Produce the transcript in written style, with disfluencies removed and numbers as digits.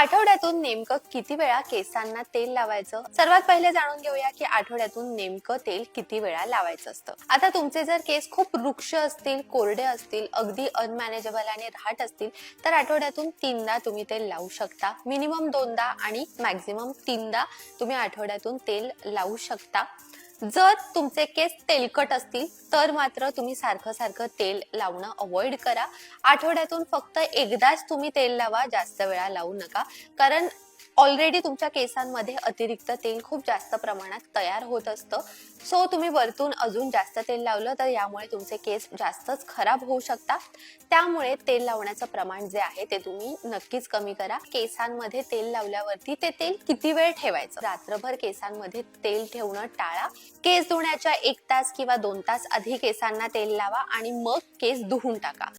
आठवड्यातून नेमकं किती वेळा केसांना तेल लावायचं? सर्वात पहिले जाणून घेऊया की आठवड्यातून नेमकं तेल किती वेळा लावायचं असतं. आता तुमचे जर केस खूप रुक्ष असतील, कोरडे असतील, अगदी अनमॅनेजेबल आणि रहाट असतील तर आठवड्यातून 3दा तुम्ही तेल लावू शकता. मिनिमम 2दा आणि मॅक्झिमम 3दा तुम्ही आठवड्यातून तेल लावू शकता. जर तुमचे केस तेलकट असतील तर मात्र तुम्ही सारखं सारखं तेल लावणं अवॉइड करा. आठवड्यातून फक्त एकदाच तुम्ही तेल लावा, जास्त वेळा लावू नका. कारण ऑलरेडी तुमच्या केसांमध्ये अतिरिक्त तेल खूप जास्त प्रमाणात तयार होत असतं. सो तुम्ही वरतून अजून जास्त तेल लावलं तर यामुळे तुमचे केस जास्तच खराब होऊ शकतात. त्यामुळे तेल लावण्याचं प्रमाण जे आहे ते तुम्ही नक्कीच कमी करा. केसांमध्ये तेल लावल्यावरती ते तेल किती वेळ ठेवायचं? रात्रभर केसांमध्ये तेल ठेवणं टाळा. केस धुण्याच्या 1 तास किंवा 2 तास आधी केसांना तेल लावा आणि मग केस धुवून टाका.